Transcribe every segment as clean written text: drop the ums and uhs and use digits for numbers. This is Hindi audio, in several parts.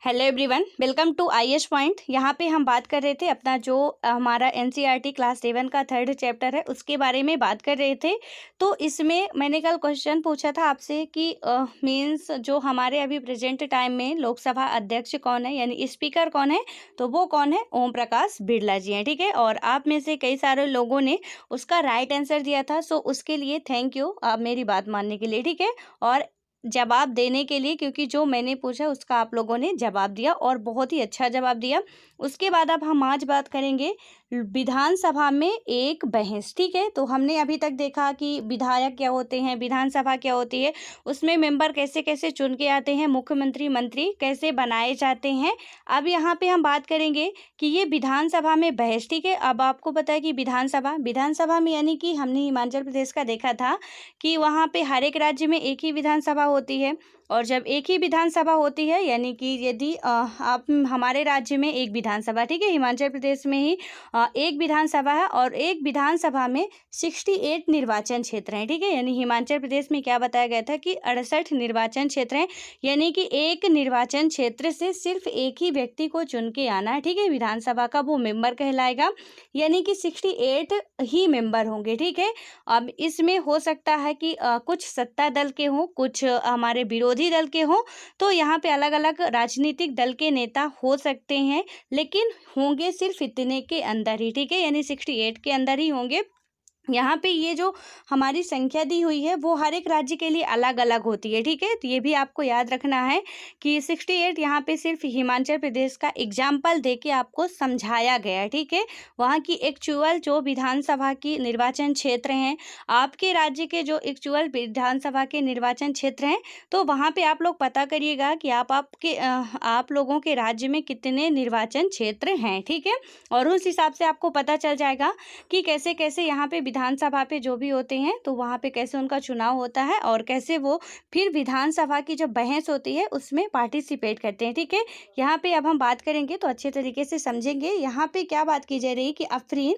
Hello everyone, welcome to IAS point. यहाँ पे हम बात कर रहे थे अपना जो हमारा एनसीईआरटी क्लास 7 का 3rd चैप्टर है उसके बारे में बात कर रहे थे। तो इसमें मैंने कल क्वेश्चन पूछा था आपसे कि मीन्स जो हमारे अभी प्रेजेंट टाइम में लोकसभा अध्यक्ष कौन है, यानी स्पीकर कौन है, तो वो कौन है, ओम प्रकाश बिरला जी हैं। ठीक है, और आप में से कई सारे लोगों ने उसका राइट आंसर दिया था, सो उसके लिए थैंक यू, आप मेरी बात मानने के लिए। ठीक है, और जवाब देने के लिए, क्योंकि जो मैंने पूछा उसका आप लोगों ने जवाब दिया और बहुत ही अच्छा जवाब दिया। उसके बाद अब हम आज बात करेंगे विधानसभा में एक बहस। ठीक है, तो हमने अभी तक देखा कि विधायक क्या होते हैं, विधानसभा क्या होती है, उसमें मेंबर कैसे कैसे चुन के आते हैं, मुख्यमंत्री मंत्री कैसे बनाए जाते हैं। अब यहाँ पे हम बात करेंगे कि ये विधानसभा में बहस। ठीक है, अब आपको पता है कि विधानसभा में यानी कि हमने हिमाचल प्रदेश का देखा था कि वहाँ पे हर एक राज्य में एक ही विधानसभा होती है, और जब एक ही विधानसभा होती है यानी कि यदि आप हमारे राज्य में एक विधानसभा, ठीक है, हिमाचल प्रदेश में ही एक विधानसभा है और एक विधानसभा में 68 निर्वाचन क्षेत्र हैं। ठीक है, यानी हिमाचल प्रदेश में क्या बताया गया था कि 68 निर्वाचन क्षेत्र हैं, यानी कि एक निर्वाचन क्षेत्र से सिर्फ एक ही व्यक्ति को चुन के आना है। ठीक है, विधानसभा का वो मेंबर कहलाएगा, यानी कि 68 ही मेंबर होंगे। ठीक है, अब इसमें हो सकता है कि कुछ सत्ता दल के हों, कुछ हमारे विरोधी दल के हों, तो यहाँ पे अलग अलग राजनीतिक दल के नेता हो सकते हैं, लेकिन होंगे सिर्फ इतने के अंदर ही। ठीक है, यानी 68 के अंदर ही होंगे। यहाँ पे ये जो हमारी संख्या दी हुई है वो हर एक राज्य के लिए अलग अलग होती है। ठीक है, तो ये भी आपको याद रखना है कि 68 यहाँ पे सिर्फ हिमाचल प्रदेश का एग्जाम्पल दे के आपको समझाया गया है। ठीक है, वहाँ की एक्चुअल जो विधानसभा की निर्वाचन क्षेत्र हैं, आपके राज्य के जो एक्चुअल विधानसभा के निर्वाचन क्षेत्र हैं, तो वहाँ पे आप लोग पता करिएगा कि आप लोगों के राज्य में कितने निर्वाचन क्षेत्र हैं। ठीक है, और उस हिसाब से आपको पता चल जाएगा कि कैसे कैसे यहाँ पे विधानसभा पे जो भी होते हैं तो वहाँ पे कैसे उनका चुनाव होता है और कैसे वो फिर विधानसभा की जो बहस होती है उसमें पार्टिसिपेट करते हैं। ठीक है, यहाँ पे अब हम बात करेंगे तो अच्छे तरीके से समझेंगे। यहाँ पे क्या बात की जा रही है कि अफरीन,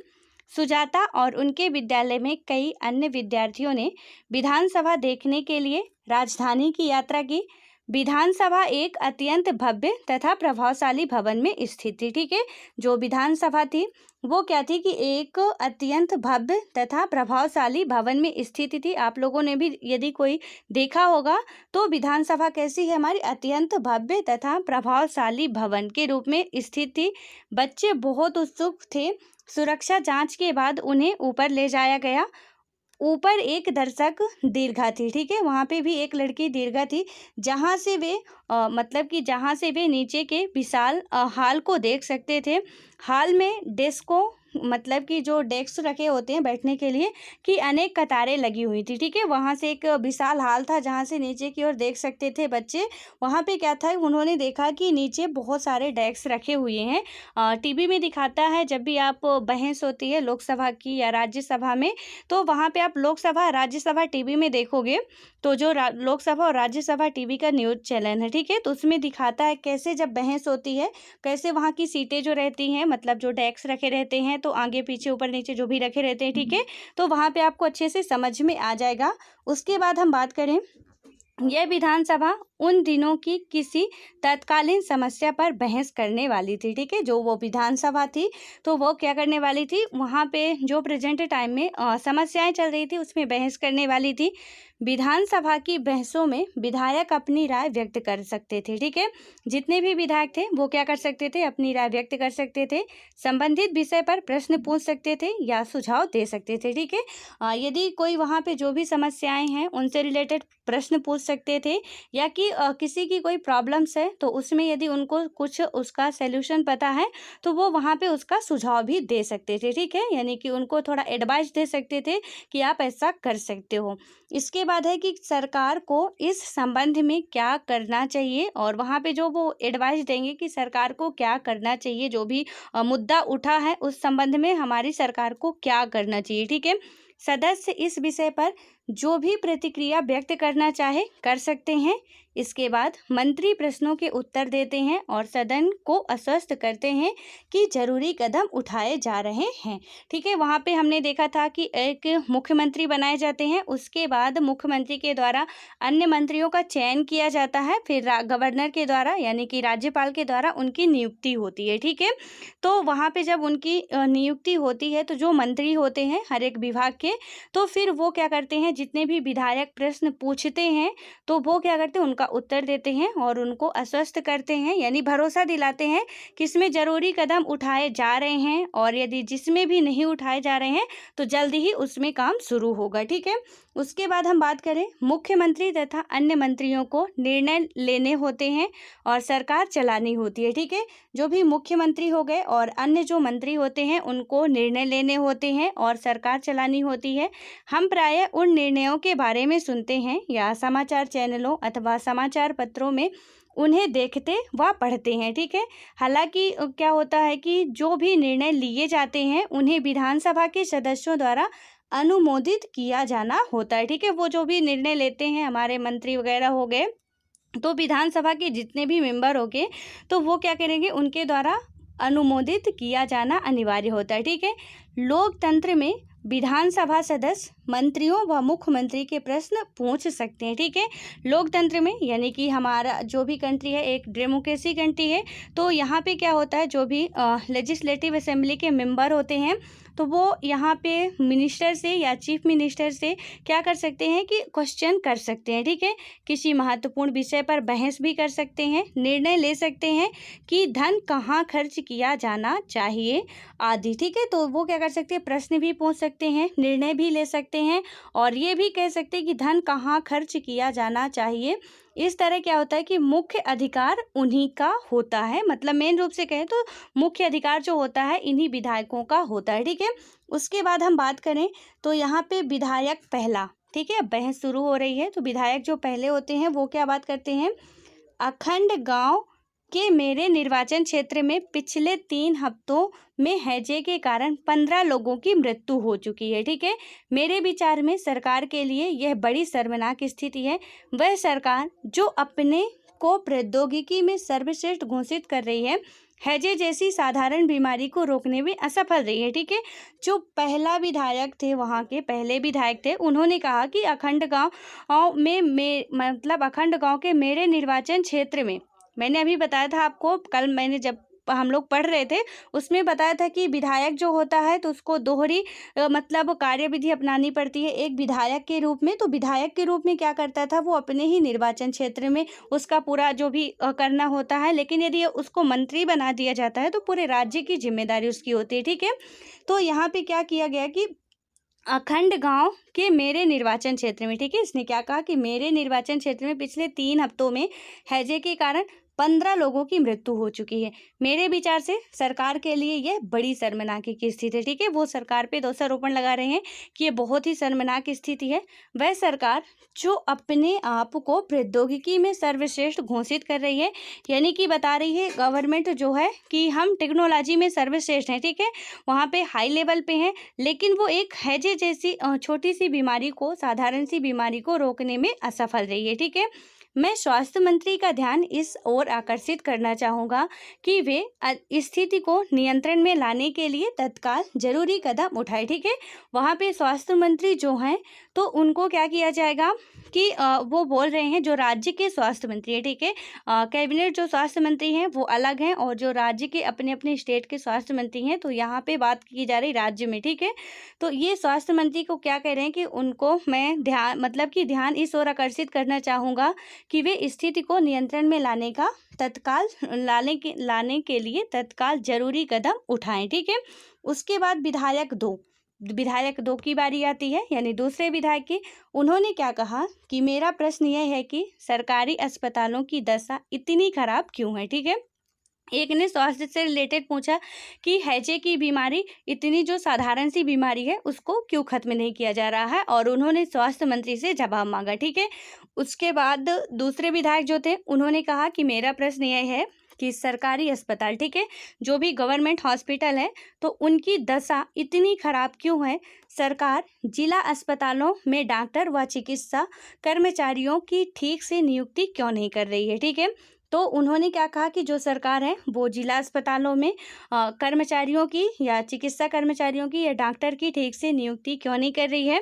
सुजाता और उनके विद्यालय में कई अन्य विद्यार्थियों ने विधानसभा देखने के लिए राजधानी की यात्रा की। विधानसभा एक अत्यंत भव्य तथा प्रभावशाली भवन में स्थित थी। ठीक है, जो विधानसभा थी वो क्या थी कि एक अत्यंत भव्य तथा प्रभावशाली भवन में स्थित थी। आप लोगों ने भी यदि कोई देखा होगा तो विधानसभा कैसी है हमारी, अत्यंत भव्य तथा प्रभावशाली भवन के रूप में स्थित थी। बच्चे बहुत उत्सुक थे। सुरक्षा जांच के बाद उन्हें ऊपर ले जाया गया। ऊपर एक दर्शक दीर्घा थी। ठीक है, वहाँ पे भी एक लड़की दीर्घा थी, जहाँ से वे मतलब कि जहाँ से वे नीचे के विशाल हॉल को देख सकते थे। हॉल में डेस्कों मतलब कि जो डेस्क रखे होते हैं बैठने के लिए कि अनेक कतारें लगी हुई थी। ठीक है, वहाँ से एक विशाल हॉल था जहाँ से नीचे की ओर देख सकते थे बच्चे। वहाँ पे क्या था, उन्होंने देखा कि नीचे बहुत सारे डेस्क रखे हुए हैं। टीवी में दिखाता है जब भी आप बहस होती है लोकसभा की या राज्यसभा में, तो वहाँ पे आप लोकसभा राज्यसभा टीवी में देखोगे तो जो लोकसभा और राज्यसभा टीवी का न्यूज़ चैनल है, ठीक है, तो उसमें दिखाता है कैसे जब बहस होती है कैसे वहाँ की सीटें जो रहती हैं, मतलब जो डेस्क रखे रहते हैं, तो आगे पीछे ऊपर नीचे जो भी रखे रहते हैं। ठीक है, तो वहाँ पे आपको अच्छे से समझ में आ जाएगा। उसके बाद हम बात करें, यह विधानसभा उन दिनों की किसी तत्कालीन समस्या पर बहस करने वाली थी। ठीक है, जो वो विधानसभा थी तो वो क्या करने वाली थी, वहाँ पे जो प्रेजेंट टाइम में समस्याएं चल रही थी उसमें बहस करने वाली थी। विधानसभा की बहसों में विधायक अपनी राय व्यक्त कर सकते थे। ठीक है, जितने भी विधायक थे वो क्या कर सकते थे, अपनी राय व्यक्त कर सकते थे, संबंधित विषय पर प्रश्न पूछ सकते थे या सुझाव दे सकते थे। ठीक है, यदि कोई वहाँ पे जो भी समस्याएं हैं उनसे रिलेटेड प्रश्न पूछ सकते थे, या कि किसी की कोई प्रॉब्लम्स है तो उसमें यदि उनको कुछ उसका सैल्यूशन पता है तो वो वहाँ पे उसका सुझाव भी दे सकते थे। ठीक है, यानी कि उनको थोड़ा एडवाइस दे सकते थे कि आप ऐसा कर सकते हो। इसके बाद है कि सरकार को इस संबंध में क्या करना चाहिए, और वहाँ पे जो वो एडवाइस देंगे कि सरकार को क्या करना चाहिए, जो भी मुद्दा उठा है उस संबंध में हमारी सरकार को क्या करना चाहिए। ठीक है, सदस्य इस विषय पर जो भी प्रतिक्रिया व्यक्त करना चाहे कर सकते हैं। इसके बाद मंत्री प्रश्नों के उत्तर देते हैं और सदन को आश्वस्त करते हैं कि जरूरी कदम उठाए जा रहे हैं। ठीक है, वहाँ पे हमने देखा था कि एक मुख्यमंत्री बनाए जाते हैं, उसके बाद मुख्यमंत्री के द्वारा अन्य मंत्रियों का चयन किया जाता है, फिर गवर्नर के द्वारा यानी कि राज्यपाल के द्वारा उनकी नियुक्ति होती है। ठीक है, तो वहाँ पे जब उनकी नियुक्ति होती है तो जो मंत्री होते हैं हर एक विभाग के, तो फिर वो क्या करते हैं, जितने भी विधायक प्रश्न पूछते हैं तो वो क्या करते हैं, उनका उत्तर देते हैं और उनको आश्वस्त करते हैं यानी भरोसा दिलाते हैं कि इसमें ज़रूरी कदम उठाए जा रहे हैं, और यदि जिसमें भी नहीं उठाए जा रहे हैं तो जल्दी ही उसमें काम शुरू होगा। ठीक है, उसके बाद हम बात करें, मुख्यमंत्री तथा अन्य मंत्रियों को निर्णय लेने होते हैं और सरकार चलानी होती है। ठीक है, जो भी मुख्यमंत्री हो गए और अन्य जो मंत्री होते हैं उनको निर्णय लेने होते हैं और सरकार चलानी होती है। हम प्रायः उन निर्णयों के बारे में सुनते हैं या समाचार चैनलों अथवा समाचार पत्रों में उन्हें देखते व पढ़ते हैं। ठीक है, हालांकि क्या होता है कि जो भी निर्णय लिए जाते हैं उन्हें विधानसभा के सदस्यों द्वारा अनुमोदित किया जाना होता है। ठीक है, वो जो भी निर्णय लेते हैं हमारे मंत्री वगैरह हो गए, तो विधानसभा के जितने भी मेंबर हो गए तो वो क्या करेंगे, उनके द्वारा अनुमोदित किया जाना अनिवार्य होता है। ठीक है, लोकतंत्र में विधानसभा सदस्य मंत्रियों व मुख्यमंत्री के प्रश्न पूछ सकते हैं। ठीक है, लोकतंत्र में यानी कि हमारा जो भी कंट्री है एक डेमोक्रेसी कंट्री है, तो यहाँ पे क्या होता है, जो भी लेजिस्लेटिव असेंबली के मेंबर होते हैं तो वो यहाँ पे मिनिस्टर से या चीफ मिनिस्टर से क्या कर सकते हैं कि क्वेश्चन कर सकते हैं। ठीक है, किसी महत्वपूर्ण विषय पर बहस भी कर सकते हैं, निर्णय ले सकते हैं कि धन कहाँ खर्च किया जाना चाहिए आदि। ठीक है, तो वो क्या कर सकते हैं, प्रश्न भी पूछ सकते हैं, निर्णय भी ले सकते हैं और ये भी कह सकते हैं कि धन कहाँ खर्च किया जाना चाहिए। इस तरह क्या होता है कि मुख्य अधिकार उन्हीं का होता है, मतलब मेन रूप से कहें तो मुख्य अधिकार जो होता है इन्हीं विधायकों का होता है। ठीक है, उसके बाद हम बात करें तो यहाँ पे विधायक पहला, ठीक है, बहस शुरू हो रही है तो विधायक जो पहले होते हैं वो क्या बात करते हैं, अखंड गांव के मेरे निर्वाचन क्षेत्र में पिछले 3 हफ्तों में हैजे के कारण 15 लोगों की मृत्यु हो चुकी है। ठीक है, मेरे विचार में सरकार के लिए यह बड़ी शर्मनाक स्थिति है। वह सरकार जो अपने को प्रौद्योगिकी में सर्वश्रेष्ठ घोषित कर रही है, हैजे जैसी साधारण बीमारी को रोकने में असफल रही है। ठीक है, जो पहला विधायक थे, वहाँ के पहले विधायक थे, उन्होंने कहा कि अखंड गाँव में मतलब अखंड गाँव के मेरे निर्वाचन क्षेत्र में, मैंने अभी बताया था आपको, कल मैंने जब हम लोग पढ़ रहे थे उसमें बताया था कि विधायक जो होता है तो उसको दोहरी मतलब कार्यविधि अपनानी पड़ती है। एक विधायक के रूप में, तो विधायक के रूप में क्या करता था, वो अपने ही निर्वाचन क्षेत्र में उसका पूरा जो भी करना होता है, लेकिन यदि उसको मंत्री बना दिया जाता है तो पूरे राज्य की जिम्मेदारी उसकी होती है। ठीक है, तो यहाँ पे क्या किया गया कि अखंड गांव के मेरे निर्वाचन क्षेत्र में, ठीक है, इसने क्या कहा कि मेरे निर्वाचन क्षेत्र में पिछले 3 हफ्तों में हैजे के कारण 15 लोगों की मृत्यु हो चुकी है। मेरे विचार से सरकार के लिए यह बड़ी शर्मनाकी की स्थिति है। ठीक है, वो सरकार पे दोषारोपण लगा रहे हैं कि ये बहुत ही शर्मनाक स्थिति है। वह सरकार जो अपने आप को प्रौद्योगिकी में सर्वश्रेष्ठ घोषित कर रही है, यानी कि बता रही है गवर्नमेंट जो है कि हम टेक्नोलॉजी में सर्वश्रेष्ठ हैं। ठीक है, वहाँ पे हाई लेवल पे हैं, लेकिन वो एक हैजे जैसी छोटी सी बीमारी को, साधारण सी बीमारी को रोकने में असफल रही है। ठीक है, मैं स्वास्थ्य मंत्री का ध्यान इस ओर आकर्षित करना चाहूँगा कि वे स्थिति को नियंत्रण में लाने के लिए तत्काल जरूरी कदम उठाए। ठीक है, वहाँ पे स्वास्थ्य मंत्री जो हैं तो उनको क्या किया जाएगा कि वो बोल रहे हैं, जो राज्य के स्वास्थ्य मंत्री है, ठीक है, कैबिनेट जो स्वास्थ्य मंत्री हैं वो अलग हैं और जो राज्य के अपने अपने स्टेट के स्वास्थ्य मंत्री हैं, तो यहाँ पे बात की जा रही राज्य में। ठीक है, तो ये स्वास्थ्य मंत्री को क्या कह रहे हैं कि उनको मैं ध्यान इस ओर आकर्षित करना चाहूँगा कि वे स्थिति को नियंत्रण में लाने के लिए तत्काल जरूरी कदम उठाएं। ठीक है, उसके बाद विधायक 2 की बारी आती है, यानी दूसरे विधायक की। उन्होंने क्या कहा कि मेरा प्रश्न यह है कि सरकारी अस्पतालों की दशा इतनी खराब क्यों है। ठीक है, एक ने स्वास्थ्य से रिलेटेड पूछा कि हैजे की बीमारी, इतनी जो साधारण सी बीमारी है, उसको क्यों खत्म नहीं किया जा रहा है, और उन्होंने स्वास्थ्य मंत्री से जवाब मांगा। ठीक है, उसके बाद दूसरे विधायक जो थे उन्होंने कहा कि मेरा प्रश्न यह है कि सरकारी अस्पताल, ठीक है, जो भी गवर्नमेंट हॉस्पिटल है, तो उनकी दशा इतनी खराब क्यों है? सरकार जिला अस्पतालों में डॉक्टर व चिकित्सा कर्मचारियों की ठीक से नियुक्ति क्यों नहीं कर रही है, ठीक है। तो उन्होंने क्या कहा कि जो सरकार है वो जिला अस्पतालों में कर्मचारियों की या चिकित्सा कर्मचारियों की या डॉक्टर की ठीक से नियुक्ति क्यों नहीं कर रही है।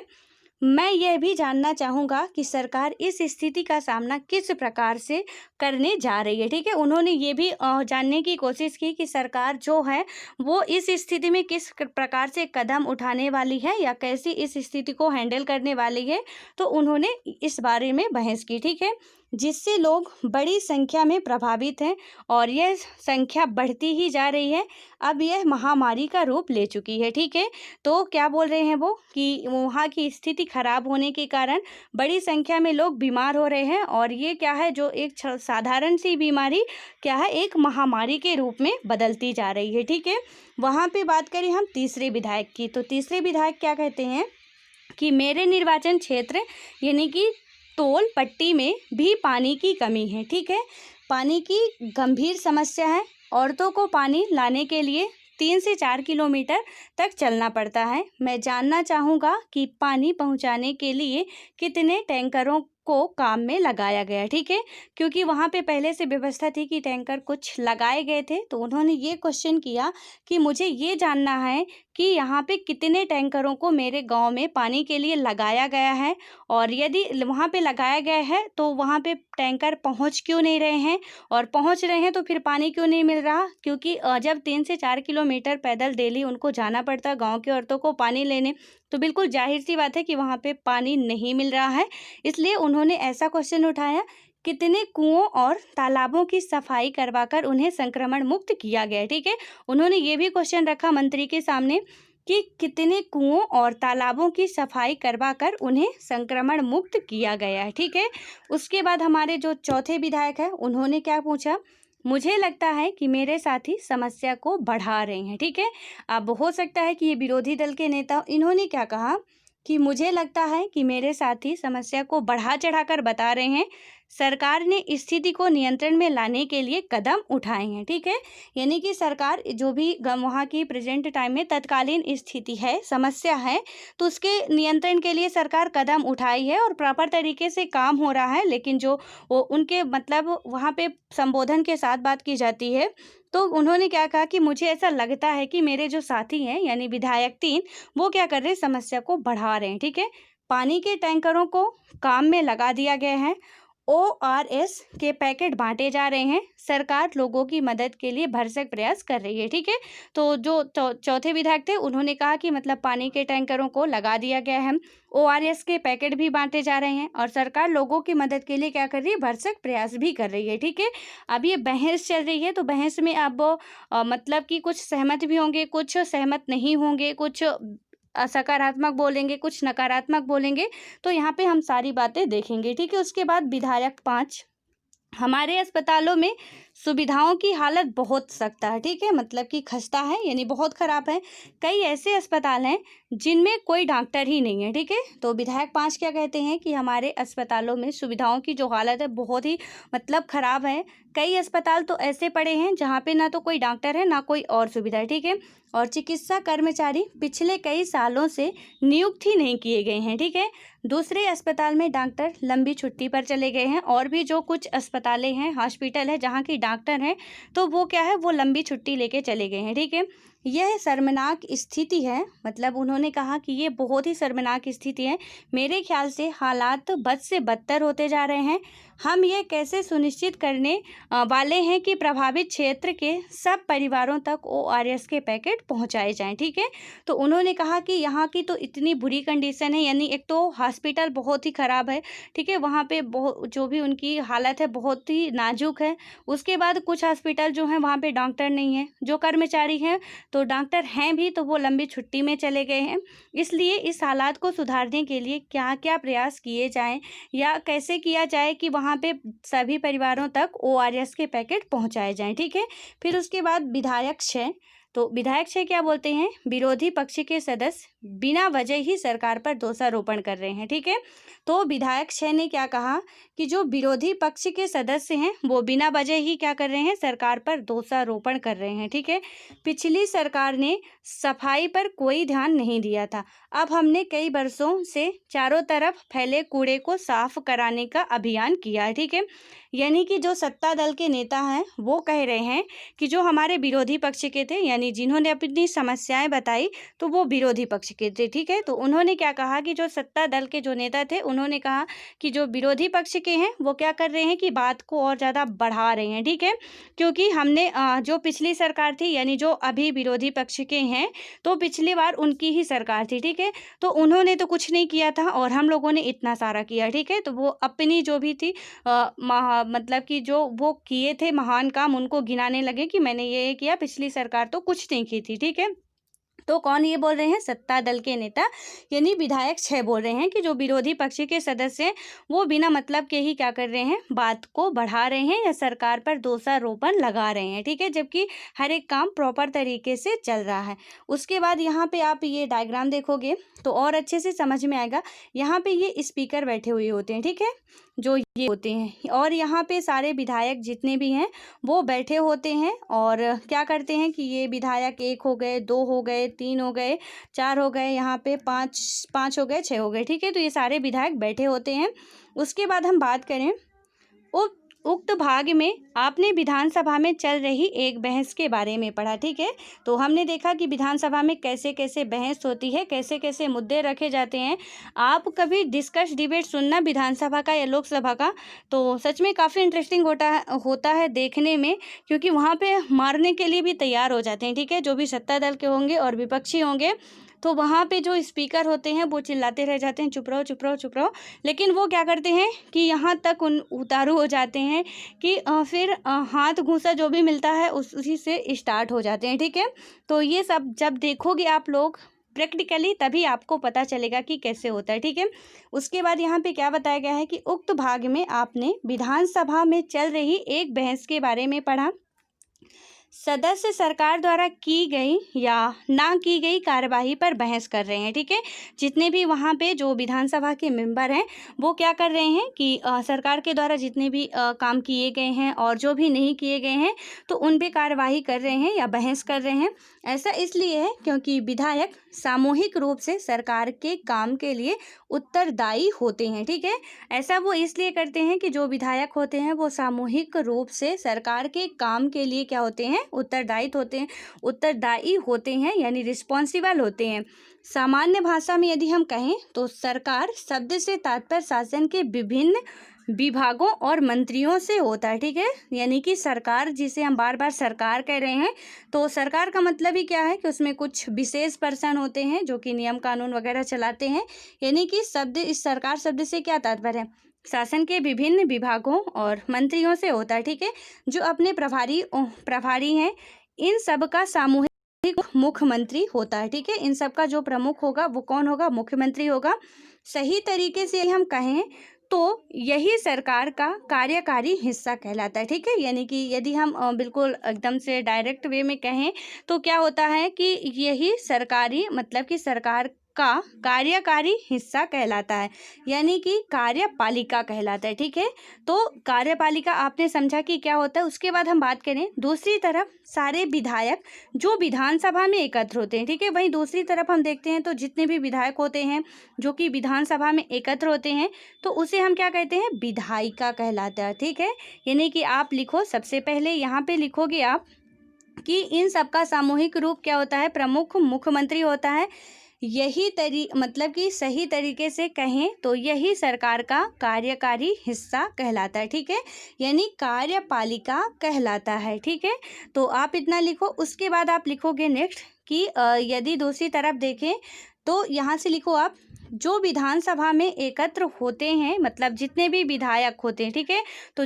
मैं यह भी जानना चाहूँगा कि सरकार इस स्थिति का सामना किस प्रकार से करने जा रही है, ठीक है। उन्होंने ये भी जानने की कोशिश की कि सरकार जो है वो इस स्थिति में किस प्रकार से कदम उठाने वाली है या कैसी इस स्थिति को हैंडल करने वाली है। तो उन्होंने इस बारे में बहस की, ठीक है, जिससे लोग बड़ी संख्या में प्रभावित हैं और यह संख्या बढ़ती ही जा रही है। अब यह महामारी का रूप ले चुकी है, ठीक है। तो क्या बोल रहे हैं वो कि वहाँ की स्थिति खराब होने के कारण बड़ी संख्या में लोग बीमार हो रहे हैं और ये क्या है, जो एक साधारण सी बीमारी क्या है, एक महामारी के रूप में बदलती जा रही है, ठीक है। वहाँ पे बात करें हम तीसरे विधायक की, तो तीसरे विधायक क्या कहते हैं कि मेरे निर्वाचन क्षेत्र यानी कि तोल पट्टी में भी पानी की कमी है, ठीक है। पानी की गंभीर समस्या है। औरतों को पानी लाने के लिए 3 से 4 किलोमीटर तक चलना पड़ता है। मैं जानना चाहूँगा कि पानी पहुँचाने के लिए कितने टैंकरों को काम में लगाया गया, ठीक है, क्योंकि वहाँ पे पहले से व्यवस्था थी कि टैंकर कुछ लगाए गए थे। तो उन्होंने ये क्वेश्चन किया कि मुझे ये जानना है कि यहाँ पे कितने टैंकरों को मेरे गांव में पानी के लिए लगाया गया है और यदि वहाँ पे लगाया गया है तो वहाँ पे टैंकर पहुँच क्यों नहीं रहे हैं, और पहुँच रहे हैं तो फिर पानी क्यों नहीं मिल रहा, क्योंकि जब 3 से 4 किलोमीटर पैदल डेली उनको जाना पड़ता है गाँव की औरतों को पानी लेने, तो बिल्कुल जाहिर सी बात है कि वहाँ पे पानी नहीं मिल रहा है। इसलिए उन्होंने ऐसा क्वेश्चन उठाया, कितने कुओं और तालाबों की सफाई करवाकर उन्हें संक्रमण मुक्त किया गया, ठीक है। उन्होंने ये भी क्वेश्चन रखा मंत्री के सामने कि कितने कुओं और तालाबों की सफाई करवाकर उन्हें संक्रमण मुक्त किया गया है, ठीक है। उसके बाद हमारे जो चौथे विधायक हैं उन्होंने क्या पूछा, मुझे लगता है कि मेरे साथी समस्या को बढ़ा रहे हैं, ठीक है। अब हो सकता है कि ये विरोधी दल के नेता, इन्होंने क्या कहा कि मुझे लगता है कि मेरे साथी समस्या को बढ़ा चढ़ाकर बता रहे हैं। सरकार ने स्थिति को नियंत्रण में लाने के लिए कदम उठाए हैं, ठीक है। यानी कि सरकार जो भी वहाँ की प्रेजेंट टाइम में तत्कालीन स्थिति है, समस्या है, तो उसके नियंत्रण के लिए सरकार कदम उठाई है और प्रॉपर तरीके से काम हो रहा है। लेकिन जो उनके मतलब वहाँ पे संबोधन के साथ बात की जाती है, तो उन्होंने क्या कहा कि मुझे ऐसा लगता है कि मेरे जो साथी हैं यानी विधायक 3 वो क्या कर रहे हैं, समस्या को बढ़ा रहे हैं, ठीक है। पानी के टैंकरों को काम में लगा दिया गया है, ORS के पैकेट बांटे जा रहे हैं, सरकार लोगों की मदद के लिए भरसक प्रयास कर रही है, ठीक है। तो जो चौथे विधायक थे उन्होंने कहा कि मतलब पानी के टैंकरों को लगा दिया गया है, ORS के पैकेट भी बांटे जा रहे हैं और सरकार लोगों की मदद के लिए क्या कर रही है, भरसक प्रयास भी कर रही है, ठीक है। अब ये बहस चल रही है, तो बहस में अब मतलब कि कुछ सहमत भी होंगे, कुछ सहमत नहीं होंगे, कुछ सकारात्मक बोलेंगे, कुछ नकारात्मक बोलेंगे। तो यहाँ पे हम सारी बातें देखेंगे, ठीक है। उसके बाद विधायक 5, हमारे अस्पतालों में सुविधाओं की हालत बहुत सख्त है, ठीक है, मतलब कि खस्ता है यानी बहुत ख़राब है। कई ऐसे अस्पताल हैं जिनमें कोई डॉक्टर ही नहीं है, ठीक है। तो विधायक 5 क्या कहते हैं कि हमारे अस्पतालों में सुविधाओं की जो हालत है बहुत ही मतलब ख़राब है। कई अस्पताल तो ऐसे पड़े हैं जहाँ पे ना तो कोई डॉक्टर है ना कोई और सुविधा है, ठीक है। और चिकित्सा कर्मचारी पिछले कई सालों से नियुक्त ही नहीं किए गए हैं, ठीक है। दूसरे अस्पताल में डॉक्टर लंबी छुट्टी पर चले गए हैं और भी जो कुछ अस्पतालें हैं, हॉस्पिटल है जहाँ की डॉक्टर हैं, तो वो क्या है, वो लंबी छुट्टी लेके चले गए हैं, ठीक है। यह शर्मनाक स्थिति है, मतलब उन्होंने कहा कि ये बहुत ही शर्मनाक स्थिति है। मेरे ख्याल से हालात बद से बदतर होते जा रहे हैं। हम ये कैसे सुनिश्चित करने वाले हैं कि प्रभावित क्षेत्र के सब परिवारों तक ORS के पैकेट पहुंचाए जाएं, ठीक है। तो उन्होंने कहा कि यहाँ की तो इतनी बुरी कंडीशन है, यानी एक तो हॉस्पिटल बहुत ही ख़राब है, ठीक है, वहाँ पे बहुत जो भी उनकी हालत है बहुत ही नाजुक है। उसके बाद कुछ हॉस्पिटल जो हैं वहाँ पे डॉक्टर नहीं है, जो कर्मचारी हैं तो डॉक्टर हैं भी तो वो लंबी छुट्टी में चले गए हैं। इसलिए इस हालात को सुधारने के लिए क्या क्या प्रयास किए जाएं या कैसे किया जाए कि वहाँ पे सभी परिवारों तक ORS के पैकेट पहुँचाए जाएं, ठीक है। फिर उसके बाद विधायक 6, तो विधायक क्षय क्या बोलते हैं, विरोधी पक्ष के सदस्य बिना वजह ही सरकार पर दोषारोपण कर रहे हैं। ठीक है, तो विधायक क्षय ने क्या कहा कि जो विरोधी पक्ष के सदस्य हैं वो बिना वजह ही क्या कर रहे हैं, सरकार पर दोषारोपण कर रहे हैं। ठीक है, पिछली सरकार ने सफाई पर कोई ध्यान नहीं दिया था। अब हमने कई वर्षों से चारों तरफ फैले कूड़े को साफ कराने का अभियान किया है। ठीक है, यानी कि जो सत्ता दल के नेता हैं वो कह रहे हैं कि जो हमारे विरोधी पक्ष के थे, यानी जिन्होंने अपनी समस्याएं बताई तो वो विरोधी पक्ष के थे। ठीक है, तो उन्होंने क्या कहा कि जो सत्ता दल के जो नेता थे उन्होंने कहा कि जो विरोधी पक्ष के हैं वो क्या कर रहे हैं कि बात को और ज़्यादा बढ़ा रहे हैं। ठीक है, क्योंकि हमने जो पिछली सरकार थी, यानी जो अभी विरोधी पक्ष के हैं, तो पिछली बार उनकी ही सरकार थी। ठीक है, तो उन्होंने तो कुछ नहीं किया था और हम लोगों ने इतना सारा किया। ठीक है, तो वो अपनी जो भी थी मतलब कि जो वो किए थे महान काम, उनको गिनाने लगे कि मैंने ये किया, पिछली सरकार तो कुछ नहीं की थी। ठीक है, तो कौन ये बोल रहे हैं, सत्ता दल के नेता यानी विधायक क्षय बोल रहे हैं कि जो विरोधी पक्ष के सदस्य हैं वो बिना मतलब के ही क्या कर रहे हैं, बात को बढ़ा रहे हैं या सरकार पर दोषारोपण लगा रहे हैं। ठीक है, जबकि हर एक काम प्रॉपर तरीके से चल रहा है। उसके बाद यहाँ पे आप ये डायग्राम देखोगे तो और अच्छे से समझ में आएगा। यहाँ पे ये स्पीकर बैठे हुए होते हैं। ठीक है, जो ये होते हैं, और यहाँ पे सारे विधायक जितने भी हैं वो बैठे होते हैं और क्या करते हैं कि ये विधायक 1 हो गए, 2 हो गए, 3 हो गए, 4 हो गए, यहाँ पे 5 हो गए, 6 हो गए। ठीक है, तो ये सारे विधायक बैठे होते हैं। उसके बाद हम बात करें उक्त भाग में आपने विधानसभा में चल रही एक बहस के बारे में पढ़ा। ठीक है, तो हमने देखा कि विधानसभा में कैसे कैसे बहस होती है, कैसे कैसे मुद्दे रखे जाते हैं। आप कभी डिबेट सुनना विधानसभा का या लोकसभा का, तो सच में काफ़ी इंटरेस्टिंग होता है देखने में, क्योंकि वहाँ पे मारने के लिए भी तैयार हो जाते हैं। ठीक है, जो भी सत्ता दल के होंगे और विपक्षी होंगे, तो वहाँ पे जो स्पीकर होते हैं वो चिल्लाते रह जाते हैं, चुप रहो चुप रहो चुप रहो, लेकिन वो क्या करते हैं कि यहाँ तक उतारू हो जाते हैं कि फिर हाथ घूंसा जो भी मिलता है उसी से स्टार्ट हो जाते हैं। ठीक है, तो ये सब जब देखोगे आप लोग प्रैक्टिकली तभी आपको पता चलेगा कि कैसे होता है। ठीक है, उसके बाद यहाँ पे क्या बताया गया है कि उक्त भाग में आपने विधानसभा में चल रही एक बहस के बारे में पढ़ा। सदस्य सरकार द्वारा की गई या ना की गई कार्यवाही पर बहस कर रहे हैं। ठीक है, जितने भी वहाँ पे जो विधानसभा के मेंबर हैं वो क्या कर रहे हैं कि सरकार के द्वारा जितने भी काम किए गए हैं और जो भी नहीं किए गए हैं तो उन पे कार्यवाही कर रहे हैं या बहस कर रहे हैं। ऐसा इसलिए है क्योंकि विधायक सामूहिक रूप से सरकार के काम के लिए उत्तरदायी होते हैं। ठीक है, ऐसा वो इसलिए करते हैं कि जो विधायक होते हैं वो सामूहिक रूप से सरकार के काम के लिए क्या होते हैं, उत्तरदायी होते हैं यानी रिस्पॉन्सिबल होते हैं। सामान्य भाषा में यदि हम कहें तो सरकार शब्द से तात्पर्य शासन के विभिन्न विभागों और मंत्रियों से होता है। ठीक है, यानी कि सरकार जिसे हम बार बार सरकार कह रहे हैं, तो सरकार का मतलब ही क्या है कि उसमें कुछ विशेष पर्सन होते हैं जो कि नियम कानून वगैरह चलाते हैं। यानी कि इस सरकार शब्द से क्या तात्पर्य है, शासन के विभिन्न विभागों और मंत्रियों से होता है। ठीक है, जो अपने प्रभारी हैं, इन सब का सामूहिक मुख्यमंत्री होता है। ठीक है, इन सब का जो प्रमुख होगा वो कौन होगा, मुख्यमंत्री होगा। सही तरीके से हम कहें तो यही सरकार का कार्यकारी हिस्सा कहलाता है। ठीक है, यानी कि यदि हम बिल्कुल एकदम से डायरेक्ट वे में कहें तो क्या होता है कि यही सरकारी मतलब कि सरकार का कार्यकारी हिस्सा कहलाता है, यानी कि कार्यपालिका कहलाता है। ठीक है, तो कार्यपालिका आपने समझा कि क्या होता है। उसके बाद हम बात करें दूसरी तरफ सारे विधायक जो विधानसभा में एकत्र होते हैं। ठीक है, वहीं दूसरी तरफ हम देखते हैं तो जितने भी विधायक होते हैं जो कि विधानसभा में एकत्र होते हैं तो उसे हम क्या कहते हैं, विधायिका कहलाता है। ठीक है, यानी कि आप लिखो, सबसे पहले यहाँ पे लिखोगे आप कि इन सबका सामूहिक रूप क्या होता है, प्रमुख मुख्यमंत्री होता है। यही मतलब कि सही तरीके से कहें तो यही सरकार का कार्यकारी हिस्सा कहलाता है। ठीक है, यानी कार्यपालिका कहलाता है। ठीक है, तो आप इतना लिखो। उसके बाद आप लिखोगे नेक्स्ट कि यदि दूसरी तरफ देखें तो यहाँ से लिखो आप जो विधानसभा में एकत्र होते हैं, मतलब जितने भी विधायक होते हैं। ठीक है, तो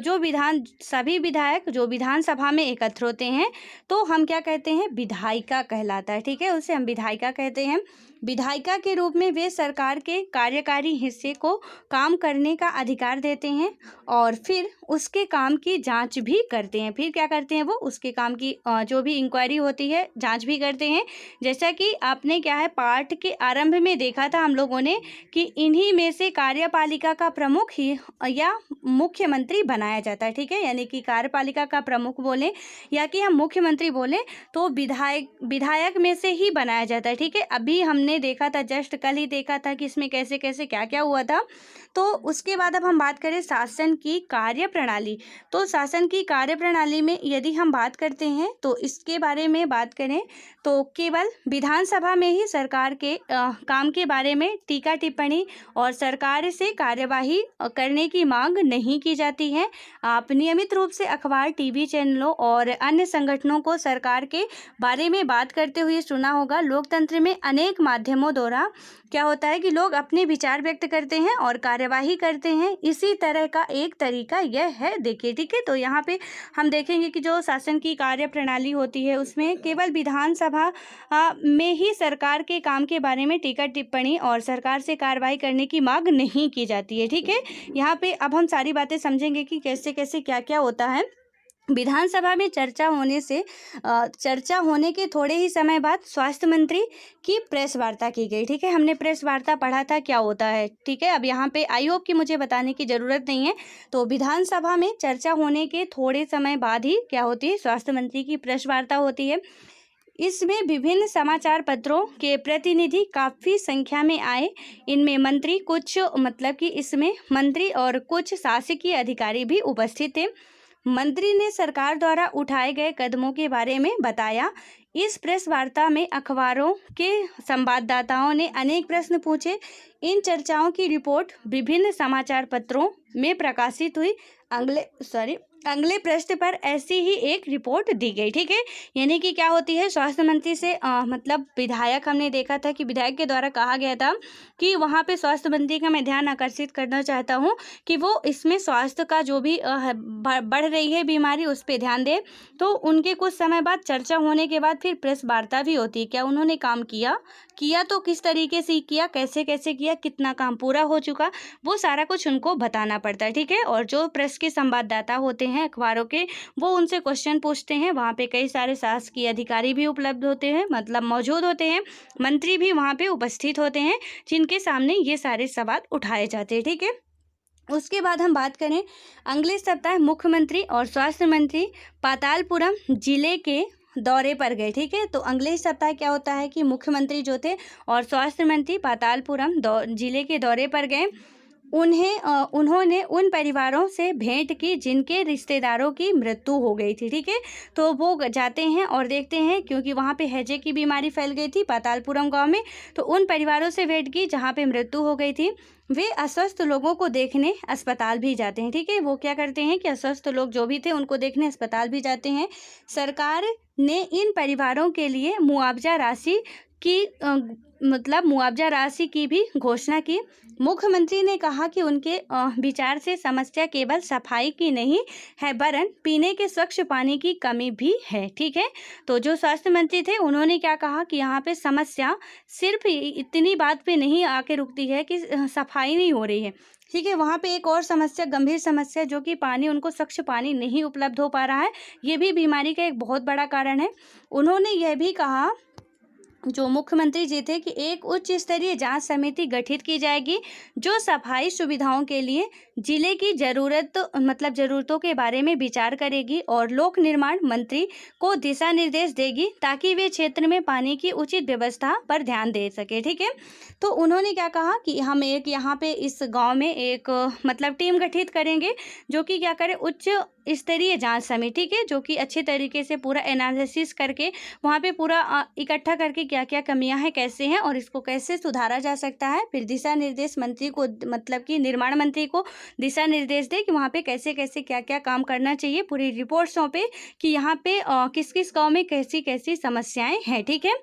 सभी विधायक जो विधानसभा में एकत्र होते हैं तो हम क्या कहते हैं, विधायिका कहलाता है। ठीक है, उसे हम विधायिका कहते हैं। विधायिका के रूप में वे सरकार के कार्यकारी हिस्से को काम करने का अधिकार देते हैं और फिर उसके काम की जांच भी करते हैं। फिर क्या करते हैं वो उसके काम की जो भी इंक्वायरी होती है जांच भी करते हैं। जैसा कि आपने क्या है पाठ के आरंभ में देखा था हम लोगों ने कि इन्हीं में से कार्यपालिका का प्रमुख ही या मुख्यमंत्री बनाया जाता है। ठीक है, यानी कि कार्यपालिका का प्रमुख बोले या कि हम मुख्यमंत्री बोले तो विधायक में से ही बनाया जाता है। ठीक है, अभी हमने देखा था, जस्ट कल ही देखा था कि इसमें कैसे कैसे क्या क्या हुआ था। तो उसके बाद अब हम बात करें शासन की कार्यप्रणाली। तो शासन की कार्यप्रणाली में यदि हम बात करते हैं तो इसके बारे में बात करें तो केवल विधानसभा में ही सरकार के काम के बारे में टीका टिप्पणी और सरकार से कार्यवाही करने की मांग नहीं की जाती है। आप नियमित रूप से अखबार, टीवी चैनलों और अन्य संगठनों को सरकार के बारे में बात करते हुए सुना होगा। लोकतंत्र में अनेक माध्यमों द्वारा क्या होता है कि लोग अपने विचार व्यक्त करते हैं और कार्यवाही करते हैं। इसी तरह का एक तरीका यह है, देखिए। ठीक है, तो यहाँ पे हम देखेंगे कि जो शासन की कार्यप्रणाली होती है उसमें केवल विधानसभा में ही सरकार के काम के बारे में टीका टिप्पणी और सरकार से कार्रवाई करने की मांग नहीं की जाती है। ठीक है, यहाँ पे अब हम सारी बातें समझेंगे कि कैसे कैसे क्या क्या होता है। विधानसभा में चर्चा होने के थोड़े ही समय बाद स्वास्थ्य मंत्री की प्रेस वार्ता की गई। ठीक है, हमने प्रेस वार्ता पढ़ा था क्या होता है। ठीक है, अब यहाँ पे आई होप कि मुझे बताने की ज़रूरत नहीं है। तो विधानसभा में चर्चा होने के थोड़े समय बाद ही क्या होती है, स्वास्थ्य मंत्री की प्रेस वार्ता होती है। इसमें विभिन्न समाचार पत्रों के प्रतिनिधि काफ़ी संख्या में आए। इनमें मंत्री इसमें मंत्री और कुछ शासकीय अधिकारी भी उपस्थित थे। मंत्री ने सरकार द्वारा उठाए गए कदमों के बारे में बताया। इस प्रेस वार्ता में अखबारों के संवाददाताओं ने अनेक प्रश्न पूछे। इन चर्चाओं की रिपोर्ट विभिन्न समाचार पत्रों में प्रकाशित हुई। अगले पृष्ठ पर ऐसी ही एक रिपोर्ट दी गई। ठीक है, यानी कि क्या होती है, स्वास्थ्य मंत्री से विधायक, हमने देखा था कि विधायक के द्वारा कहा गया था कि वहाँ पे स्वास्थ्य मंत्री का मैं ध्यान आकर्षित करना चाहता हूँ कि वो इसमें स्वास्थ्य का जो भी बढ़ रही है बीमारी उस पर ध्यान दे। तो उनके कुछ समय बाद चर्चा होने के बाद फिर प्रेस वार्ता भी होती है। क्या उन्होंने काम किया तो किस तरीके से किया, कैसे कैसे किया, कितना काम पूरा हो चुका, वो सारा कुछ उनको बताना पड़ता है। ठीक है, और जो प्रेस के संवाददाता होते हैं अखबारों के, वो उनसे क्वेश्चन पूछते हैं। वहाँ पे कई सारे शासकीय अधिकारी भी उपलब्ध होते हैं, मौजूद होते हैं। मंत्री भी वहाँ पे उपस्थित होते हैं जिनके सामने ये सारे सवाल उठाए जाते हैं। ठीक है, उसके बाद हम बात करें, अगले सप्ताह मुख्यमंत्री और स्वास्थ्य मंत्री पातालपुरम जिले के दौरे पर गए। ठीक है, तो अगले सप्ताह क्या होता है कि मुख्यमंत्री जो थे और स्वास्थ्य मंत्री पातालपुरम जिले के दौरे पर गए। उन्होंने उन परिवारों से भेंट की जिनके रिश्तेदारों की मृत्यु हो गई थी। ठीक है, तो वो जाते हैं और देखते हैं, क्योंकि वहाँ पे हैजे की बीमारी फैल गई थी पातालपुरम गांव में। तो उन परिवारों से भेंट की जहाँ पे मृत्यु हो गई थी। वे अस्वस्थ लोगों को देखने अस्पताल भी जाते हैं। ठीक है, वो क्या करते हैं कि अस्वस्थ लोग जो भी थे उनको देखने अस्पताल भी जाते हैं। सरकार ने इन परिवारों के लिए मुआवजा राशि की भी घोषणा की। मुख्यमंत्री ने कहा कि उनके विचार से समस्या केवल सफाई की नहीं है वरन पीने के स्वच्छ पानी की कमी भी है। ठीक है, तो जो स्वास्थ्य मंत्री थे उन्होंने क्या कहा कि यहाँ पे समस्या सिर्फ इतनी बात पे नहीं आके रुकती है कि सफाई नहीं हो रही है। ठीक है, वहाँ पे एक और समस्या, गंभीर समस्या, जो कि पानी, उनको स्वच्छ पानी नहीं उपलब्ध हो पा रहा है। ये भी बीमारी का एक बहुत बड़ा कारण है। उन्होंने यह भी कहा, जो मुख्यमंत्री जी थे, कि एक उच्च स्तरीय जांच समिति गठित की जाएगी जो सफाई सुविधाओं के लिए जिले की ज़रूरतों के बारे में विचार करेगी और लोक निर्माण मंत्री को दिशा निर्देश देगी ताकि वे क्षेत्र में पानी की उचित व्यवस्था पर ध्यान दे सके। ठीक है, तो उन्होंने क्या कहा कि हम एक यहाँ पे इस गांव में एक टीम गठित करेंगे जो कि क्या करे, उच्च स्तरीय जांच समिति के, जो कि अच्छे तरीके से पूरा एनालिसिस करके वहाँ पे पूरा इकट्ठा करके क्या क्या कमियां हैं, कैसे हैं और इसको कैसे सुधारा जा सकता है। फिर दिशा निर्देश मंत्री को, निर्माण मंत्री को दिशा निर्देश दे कि वहाँ पे कैसे कैसे क्या क्या काम करना चाहिए। पूरी रिपोर्ट सौंपे कि यहाँ पे किस किस गाँव में कैसी कैसी समस्याएं हैं। ठीक है,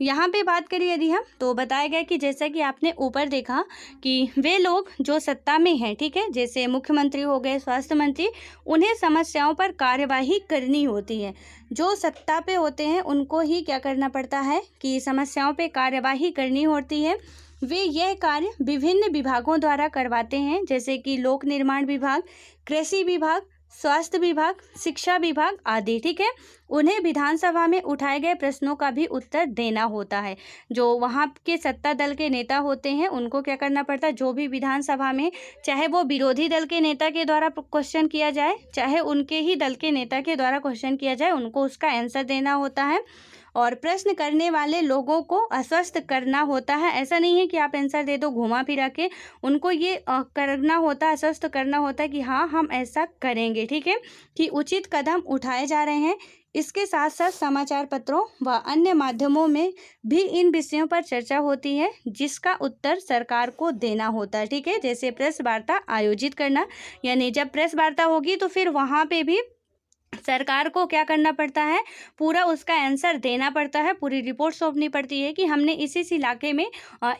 यहाँ पे बात करें यदि हम, तो बताया गया कि जैसा कि आपने ऊपर देखा कि वे लोग जो सत्ता में हैं, ठीक है, जैसे मुख्यमंत्री हो गए, स्वास्थ्य मंत्री, उन्हें समस्याओं पर कार्यवाही करनी होती है। जो सत्ता पे होते हैं उनको ही क्या करना पड़ता है कि समस्याओं पे कार्यवाही करनी होती है। वे यह कार्य विभिन्न विभागों द्वारा करवाते हैं, जैसे कि लोक निर्माण विभाग, कृषि विभाग, स्वास्थ्य विभाग, शिक्षा विभाग आदि, ठीक है। उन्हें विधानसभा में उठाए गए प्रश्नों का भी उत्तर देना होता है। जो वहाँ के सत्ता दल के नेता होते हैं उनको क्या करना पड़ता है, जो भी विधानसभा में चाहे वो विरोधी दल के नेता के द्वारा क्वेश्चन किया जाए, चाहे उनके ही दल के नेता के द्वारा क्वेश्चन किया जाए, उनको उसका आंसर देना होता है और प्रश्न करने वाले लोगों को आश्वस्त करना होता है। ऐसा नहीं है कि आप आंसर दे दो घुमा फिरा के, उनको ये करना होता है, आश्वस्त करना होता है कि हाँ हम ऐसा करेंगे, ठीक है, कि उचित कदम उठाए जा रहे हैं। इसके साथ साथ समाचार पत्रों व अन्य माध्यमों में भी इन विषयों पर चर्चा होती है, जिसका उत्तर सरकार को देना होता है, ठीक है। जैसे प्रेस वार्ता आयोजित करना, यानी जब प्रेस वार्ता होगी तो फिर वहाँ पे भी सरकार को क्या करना पड़ता है, पूरा उसका आंसर देना पड़ता है, पूरी रिपोर्ट सौंपनी पड़ती है कि हमने इस इलाके में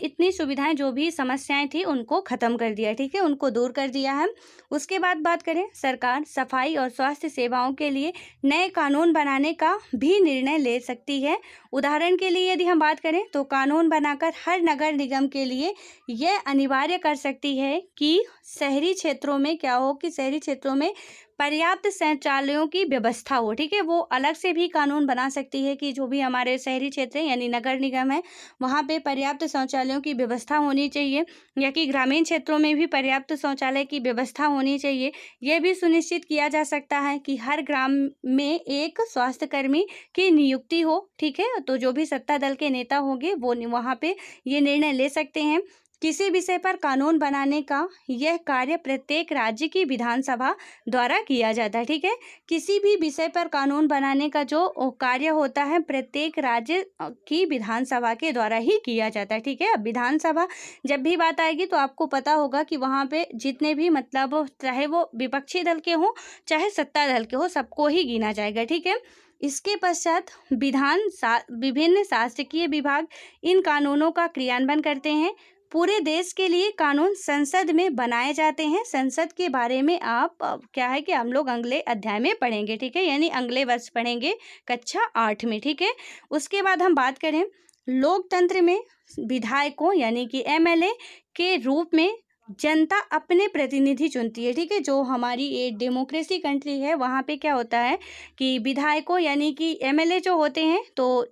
इतनी सुविधाएं, जो भी समस्याएं थी उनको ख़त्म कर दिया, ठीक है, उनको दूर कर दिया है। उसके बाद बात करें, सरकार सफाई और स्वास्थ्य सेवाओं के लिए नए कानून बनाने का भी निर्णय ले सकती है। उदाहरण के लिए यदि हम बात करें तो कानून बनाकर हर नगर निगम के लिए यह अनिवार्य कर सकती है कि शहरी क्षेत्रों में क्या हो, कि शहरी क्षेत्रों में पर्याप्त शौचालयों की व्यवस्था हो, ठीक है। वो अलग से भी कानून बना सकती है कि जो भी हमारे शहरी क्षेत्र हैं यानी नगर निगम है, वहाँ पे पर्याप्त शौचालयों की व्यवस्था होनी चाहिए, या कि ग्रामीण क्षेत्रों में भी पर्याप्त शौचालय की व्यवस्था होनी चाहिए। ये भी सुनिश्चित किया जा सकता है कि हर ग्राम में एक स्वास्थ्यकर्मी की नियुक्ति हो, ठीक है। तो जो भी सत्ता दल के नेता होंगे वो वहाँ पे ये निर्णय ले सकते हैं। किसी विषय पर कानून बनाने का यह कार्य प्रत्येक राज्य की विधानसभा द्वारा किया जाता है, ठीक है। किसी भी विषय पर कानून बनाने का जो कार्य होता है प्रत्येक राज्य की विधानसभा के द्वारा ही किया जाता है, ठीक है। अब विधानसभा जब भी बात आएगी तो आपको पता होगा कि वहाँ पे जितने भी मतलब चाहे वो विपक्षी दल के हों चाहे सत्ता दल के हो, सबको ही गिना जाएगा, ठीक है। इसके पश्चात विभिन्न शासकीय विभाग इन कानूनों का क्रियान्वयन करते हैं। पूरे देश के लिए कानून संसद में बनाए जाते हैं। संसद के बारे में आप क्या है कि हम लोग अगले अध्याय में पढ़ेंगे, ठीक है, यानी अगले वर्ष पढ़ेंगे कक्षा 8 में, ठीक है। उसके बाद हम बात करें लोकतंत्र में विधायकों यानी कि एमएलए के रूप में जनता अपने प्रतिनिधि चुनती है, ठीक है। जो हमारी ये डेमोक्रेसी कंट्री है वहाँ पे क्या होता है कि विधायकों यानी कि एमएलए जो होते हैं, तो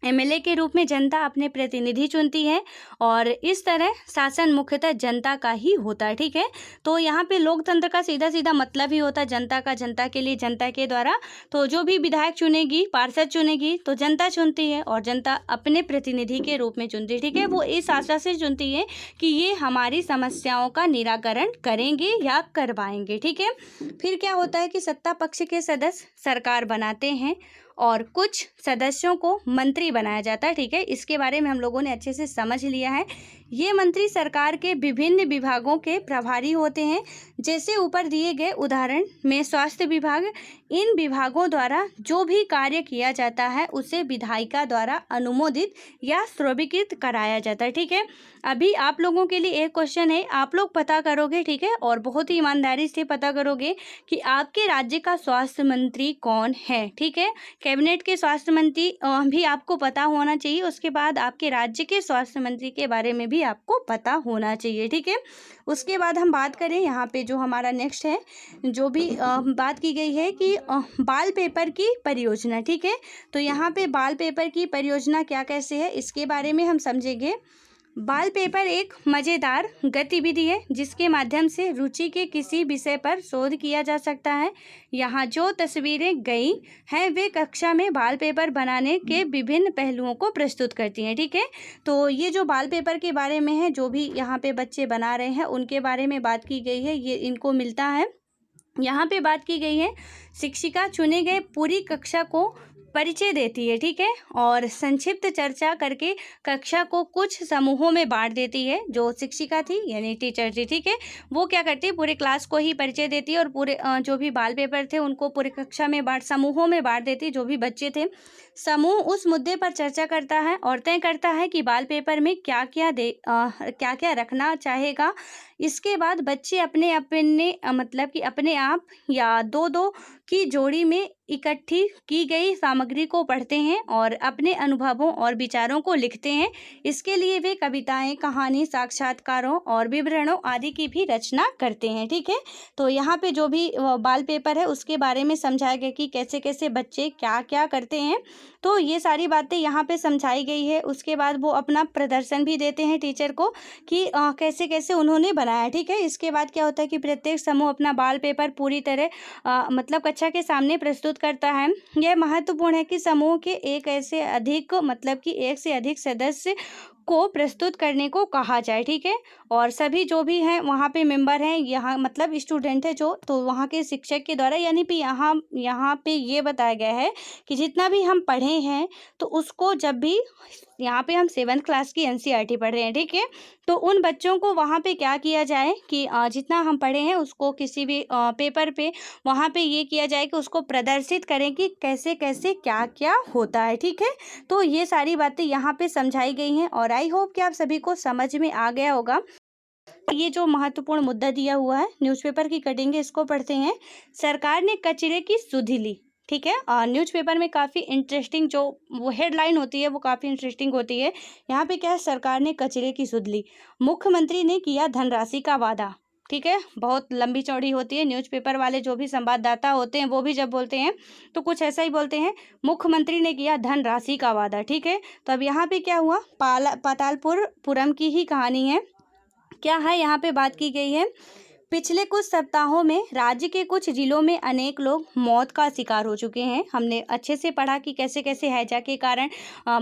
एमएलए के रूप में जनता अपने प्रतिनिधि चुनती है और इस तरह शासन मुख्यतः जनता का ही होता है, ठीक है। तो यहाँ पे लोकतंत्र का सीधा सीधा मतलब ही होता है जनता का, जनता के लिए, जनता के द्वारा। तो जो भी विधायक चुनेगी, पार्षद चुनेगी, तो जनता चुनती है और जनता अपने प्रतिनिधि के रूप में चुनती है, ठीक है। वो इस आशा से चुनती है कि ये हमारी समस्याओं का निराकरण करेंगे या करवाएंगे, ठीक है। फिर क्या होता है कि सत्ता पक्ष के सदस्य सरकार बनाते हैं और कुछ सदस्यों को मंत्री बनाया जाता है, ठीक है। इसके बारे में हम लोगों ने अच्छे से समझ लिया है। ये मंत्री सरकार के विभिन्न विभागों के प्रभारी होते हैं। जैसे ऊपर दिए गए उदाहरण में स्वास्थ्य विभाग, इन विभागों द्वारा जो भी कार्य किया जाता है उसे विधायिका द्वारा अनुमोदित या स्वीकृत कराया जाता है, ठीक है। अभी आप लोगों के लिए एक क्वेश्चन है, आप लोग पता करोगे, ठीक है, और बहुत ही ईमानदारी से पता करोगे कि आपके राज्य का स्वास्थ्य मंत्री कौन है, ठीक है। कैबिनेट के स्वास्थ्य मंत्री भी आपको पता होना चाहिए। उसके बाद आपके राज्य के स्वास्थ्य मंत्री के बारे में भी आपको पता होना चाहिए, ठीक है। उसके बाद हम बात करें यहाँ पे जो हमारा नेक्स्ट है, जो भी बात की गई है कि बाल पेपर की परियोजना, ठीक है। तो यहाँ पे बाल पेपर की परियोजना क्या कैसे है इसके बारे में हम समझेंगे। बाल पेपर एक मज़ेदार गतिविधि है जिसके माध्यम से रुचि के किसी विषय पर शोध किया जा सकता है। यहाँ जो तस्वीरें गई हैं वे कक्षा में बाल पेपर बनाने के विभिन्न पहलुओं को प्रस्तुत करती हैं, ठीक है। तो ये जो बाल पेपर के बारे में है, जो भी यहाँ पे बच्चे बना रहे हैं उनके बारे में बात की गई है, ये इनको मिलता है। यहाँ पे बात की गई है शिक्षिका चुने गए पूरी कक्षा को परिचय देती है, ठीक है, और संक्षिप्त चर्चा करके कक्षा को कुछ समूहों में बांट देती है। जो शिक्षिका थी यानी टीचर थी, ठीक है, वो क्या करती है, पूरे क्लास को ही परिचय देती है और पूरे जो भी बाल पेपर थे उनको पूरे कक्षा में समूहों में बांट देती है। जो भी बच्चे थे, समूह उस मुद्दे पर चर्चा करता है और तय करता है कि बाल पेपर में क्या क्या रखना चाहेगा। इसके बाद बच्चे अपने अपने मतलब कि अपने आप या दो दो की जोड़ी में इकट्ठी की गई सामग्री को पढ़ते हैं और अपने अनुभवों और विचारों को लिखते हैं। इसके लिए वे कविताएं, कहानी, साक्षात्कारों और विवरणों आदि की भी रचना करते हैं, ठीक है। तो यहाँ पे जो भी बाल पेपर है उसके बारे में समझाया गया कि कैसे कैसे बच्चे क्या क्या करते हैं। तो ये सारी बातें यहाँ पे समझाई गई है। उसके बाद वो अपना प्रदर्शन भी देते हैं टीचर को कि कैसे कैसे उन्होंने बनाया, ठीक है। इसके बाद क्या होता है कि प्रत्येक समूह अपना बाल पेपर पूरी तरह मतलब कक्षा के सामने प्रस्तुत करता है। यह महत्वपूर्ण है कि समूह के एक से अधिक सदस्य को प्रस्तुत करने को कहा जाए, ठीक है। और सभी जो भी हैं वहाँ पे मेंबर हैं, यहाँ मतलब स्टूडेंट है जो, तो वहाँ के शिक्षक के द्वारा यानी कि यहाँ पे ये बताया गया है कि जितना भी हम पढ़े हैं तो उसको जब भी यहाँ पे हम 7th क्लास की एनसीईआरटी पढ़ रहे हैं, ठीक है, तो उन बच्चों को वहाँ पे क्या किया जाए कि जितना हम पढ़े हैं उसको किसी भी पेपर पे वहाँ पे ये किया जाए कि उसको प्रदर्शित करें कि कैसे कैसे क्या क्या होता है, ठीक है। तो ये सारी बातें यहाँ पे समझाई गई हैं और आई होप कि आप सभी को समझ में आ गया होगा। ये जो महत्वपूर्ण मुद्दा दिया हुआ है, न्यूज़पेपर की कटिंग है, इसको पढ़ते हैं। सरकार ने कचरे की सुधि ली, ठीक है। न्यूज़पेपर में काफ़ी इंटरेस्टिंग जो वो हेडलाइन होती है वो काफ़ी इंटरेस्टिंग होती है। यहाँ पे क्या है, सरकार ने कचरे की सुध ली, मुख्यमंत्री ने किया धनराशि का वादा, ठीक है। बहुत लंबी चौड़ी होती है। न्यूज़पेपर वाले जो भी संवाददाता होते हैं वो भी जब बोलते हैं तो कुछ ऐसा ही बोलते हैं, मुख्यमंत्री ने किया धनराशि का वादा, ठीक है। तो अब यहाँ पे क्या हुआ, पातालपुरम की ही कहानी है। क्या है, यहाँ पे बात की गई है, पिछले कुछ सप्ताहों में राज्य के कुछ जिलों में अनेक लोग मौत का शिकार हो चुके हैं। हमने अच्छे से पढ़ा कि कैसे कैसे हैजा के कारण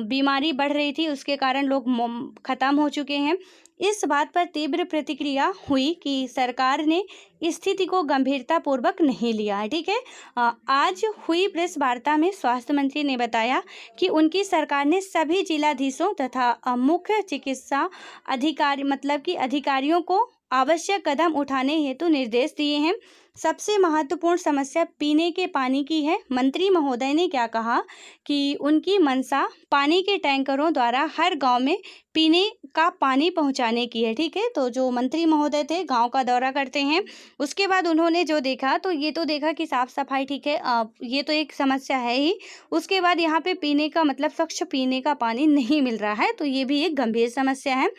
बीमारी बढ़ रही थी, उसके कारण लोग खत्म हो चुके हैं। इस बात पर तीव्र प्रतिक्रिया हुई कि सरकार ने स्थिति को गंभीरतापूर्वक नहीं लिया है, ठीक है। आज हुई प्रेस वार्ता में स्वास्थ्य मंत्री ने बताया कि उनकी सरकार ने सभी जिलाधीशों तथा मुख्य चिकित्सा अधिकारियों को आवश्यक कदम उठाने हेतु निर्देश दिए हैं। सबसे महत्वपूर्ण समस्या पीने के पानी की है। मंत्री महोदय ने क्या कहा कि उनकी मंशा पानी के टैंकरों द्वारा हर गांव में पीने का पानी पहुंचाने की है, ठीक है। तो जो मंत्री महोदय थे गांव का दौरा करते हैं, उसके बाद उन्होंने जो देखा तो ये तो देखा कि साफ सफाई, ठीक है, ये तो एक समस्या है ही। उसके बाद यहाँ पे पीने का मतलब स्वच्छ पीने का पानी नहीं मिल रहा है, तो ये भी एक गंभीर समस्या है।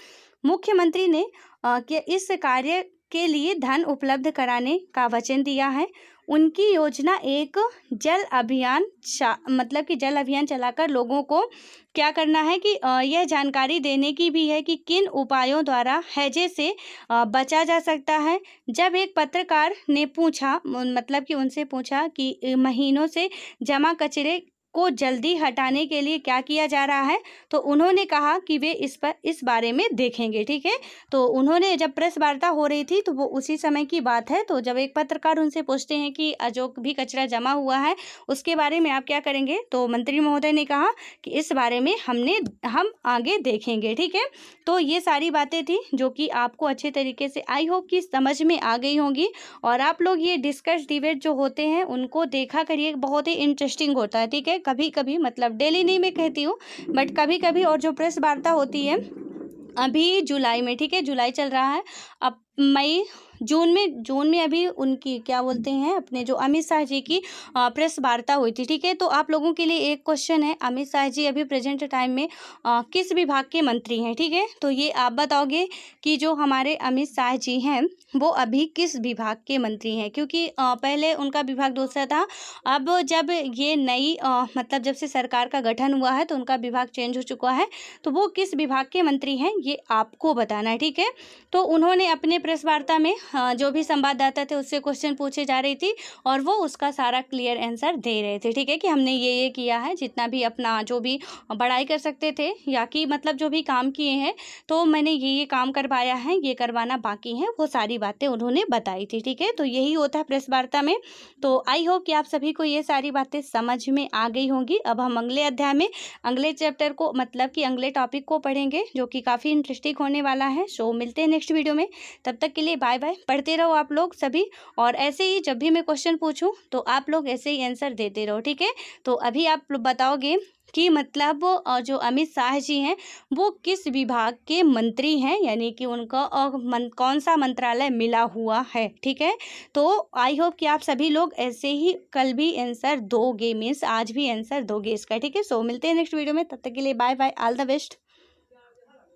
मुख्यमंत्री ने कि इस कार्य के लिए धन उपलब्ध कराने का वचन दिया है। उनकी योजना एक जल अभियान जल अभियान चलाकर लोगों को क्या करना है कि यह जानकारी देने की भी है कि किन उपायों द्वारा हैजे से बचा जा सकता है। जब एक पत्रकार ने उनसे पूछा कि महीनों से जमा कचरे को जल्दी हटाने के लिए क्या किया जा रहा है, तो उन्होंने कहा कि वे इस बारे में देखेंगे, ठीक है। तो उन्होंने जब प्रेस वार्ता हो रही थी तो वो उसी समय की बात है। तो जब एक पत्रकार उनसे पूछते हैं कि जो भी कचरा जमा हुआ है उसके बारे में आप क्या करेंगे, तो मंत्री महोदय ने कहा कि इस बारे में हम आगे देखेंगे, ठीक है। तो ये सारी बातें थी जो कि आपको अच्छे तरीके से आई होप कि समझ में आ गई होंगी। और आप लोग ये डिस्कस डिबेट जो होते हैं उनको देखा करिए, बहुत ही इंटरेस्टिंग होता है, ठीक है। कभी कभी मतलब डेली नहीं मैं कहती हूँ, बट कभी कभी। और जो प्रेस वार्ता होती है अभी जुलाई में, ठीक है, जुलाई चल रहा है, अब जून में अभी उनकी क्या बोलते हैं अपने जो अमित शाह जी की प्रेस वार्ता हुई थी, ठीक है। तो आप लोगों के लिए एक क्वेश्चन है, अमित शाह जी अभी प्रेजेंट टाइम में किस विभाग के मंत्री हैं, ठीक है। तो ये आप बताओगे कि जो हमारे अमित शाह जी हैं वो अभी किस विभाग के मंत्री हैं, क्योंकि पहले उनका विभाग दूसरा था। अब जब ये नई जब से सरकार का गठन हुआ है तो उनका विभाग चेंज हो चुका है, तो वो किस विभाग के मंत्री हैं ये आपको बताना है, ठीक है। तो उन्होंने अपने प्रेस वार्ता में जो भी संवाददाता थे उससे क्वेश्चन पूछे जा रही थी और वो उसका सारा क्लियर आंसर दे रहे थे, ठीक है, कि हमने ये किया है, जितना भी अपना जो भी बड़ाई कर सकते थे या कि मतलब जो भी काम किए हैं, तो मैंने ये काम करवाया है, ये करवाना बाकी है, वो सारी बातें उन्होंने बताई थी, ठीक है। तो यही होता है प्रेस वार्ता में। तो आई होप कि आप सभी को ये सारी बातें समझ में आ गई होंगी। अब हम अगले अध्याय में अगले चैप्टर को मतलब कि अगले टॉपिक को पढ़ेंगे, जो कि काफ़ी इंटरेस्टिंग होने वाला है। सो मिलते हैं नेक्स्ट वीडियो में, तब तक के लिए बाय बाय। पढ़ते रहो आप लोग सभी, और ऐसे ही जब भी मैं क्वेश्चन पूछूं तो आप लोग ऐसे ही आंसर देते रहो, ठीक है। तो अभी आप लोग बताओगे कि मतलब जो अमित शाह जी हैं वो किस विभाग के मंत्री हैं, यानी कि उनका कौन सा मंत्रालय मिला हुआ है, ठीक है। तो आई होप कि आप सभी लोग ऐसे ही कल भी आंसर दोगे, मीन्स आज भी आंसर दोगे इसका, ठीक है। सो मिलते हैं नेक्स्ट वीडियो में, तब तक के लिए bye bye, all the best.